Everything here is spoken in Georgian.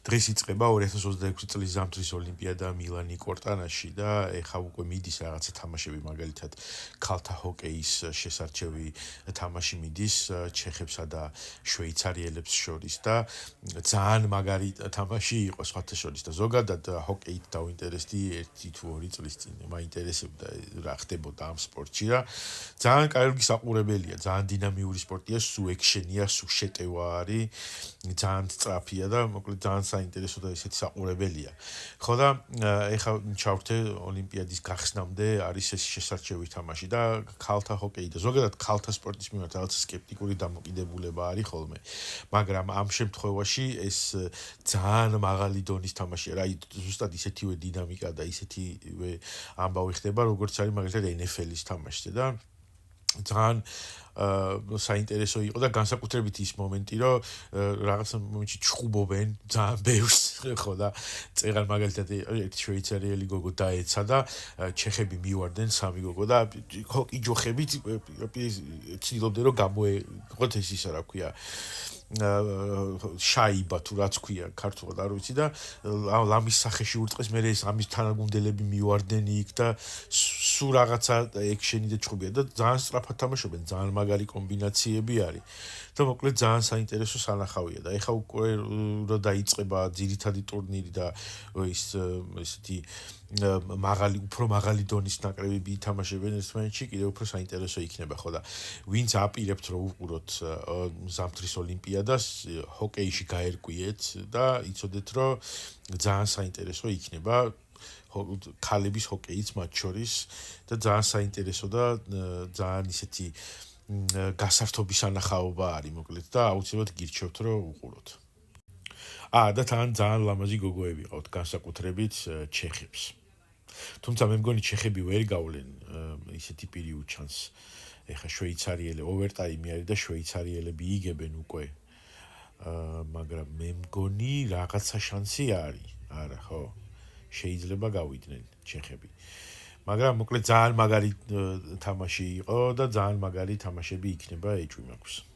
დღეს იწყება 2026 წლის ზამთრის ოლიმპიადა მილანი კორტანაში და ეხა უკვე მიდის რაღაცა თამაშები, მაგალითად ქალთა ჰოკეის შესარჩევი თამაში მიდის ჩეხებსა და შვეიცარიელებს შორის და ძალიან მაგარი თამაში იყო სხვათა შორის და ზოგადად ჰოკეით დავინტერესდი 1-2 წლის წინ მაინტერესებდა რა ხდებოდა ამ სპორტში და ძალიან კარგი საყურებელია, ძალიან დინამიური სპორტია, სულ ექშენია, სულ შეტევა არის, ძალიან სწრაფია და მოკლედ ძალიან საინტერესო და ისეთი საყურებელია. ხო და ეხა ჩავრთე ოლიმპიადის გახსნამდე არის ეს შესარჩევი თამაში და ქალთა ჰოკეი და ზოგადად ქალთა სპორტის მიმართ რაღაც სკეპტიკური დამოკიდებულება არის ხოლმე. მაგრამ ამ შემთხვევაში ეს ძალიან მაღალი დონის თამაშია. რა ზუსტად ისეთივე დინამიკა და ისეთივე ამბავი ხდება, როგორც არის მაგალითად NFL-ის თამაშზე და ძალიან საინტერესო იყო და განსაკუთრებით ის მომენტი, რომ რაღაც მომენტში ჩხუბობენ ძალიან ბევრს, ხო და წეღარ მაგალითად ერთი შვეიცარიელი გოგო დაეცა და ჩეხები მივარდნენ 3 გოგო და ჰოკი ჯოხებით ცდილობდნენ რომ გამოეყოთ ეს ისა რა ქვია შაიბა თუ რაც ქვია ქართულად არ ვიცი და ლამის სახეში ურწყეს მე ეს ამის თანაგუნდელები მივარდნენ იქ და სულ რაღაცა ექშენი და ჩხუბია და ძალიან სწრაფად თამაშობენ, ძალიან მაგარი კომბინაციები არის და მოკლედ ძალიან საინტერესო სანახავია და ეხა უკვე რა დაიწყება ძირითადი ტურნირი და ესეთი უფრო მაღალი დონის ნაკრებები ითამაშებენ ერთმანეთში, კიდევ უფრო საინტერესო იქნება, ხო და ვინც აპირებთ რომ უყუროთ ზამთრის ოლიმპიადას, ჰოკეიში გაერკვიეთ და იცოდეთ რომ ძალიან საინტერესო იქნება ქალების ჰოკეიც მათ შორის და ძალიან საინტერესო და ძალიან ისეთი გასართობი სანახაობა არის მოკლედ და აუცილებლად გირჩევთ რომ უყუროთ. და თან ძალიან ლამაზი გოგოები ყავთ განსაკუთრებით ჩეხებს. თუმცა მე მგონი ჩეხები ვერ გავლენ ისეთი პირი უჩანს. ეხა შვეიცარიელი ოვერტაიმი არის და შვეიცარიელები იგებენ უკვე. მაგრამ მე მგონი რაღაცა შანსი არის. არა, ხო? შეიძლება გავიდნენ ჩეხები. მაგრამ მოკლედ ძალიან მაგარი თამაში იყო და ძალიან მაგარი თამაშები იქნება ეჭვი მაქვს.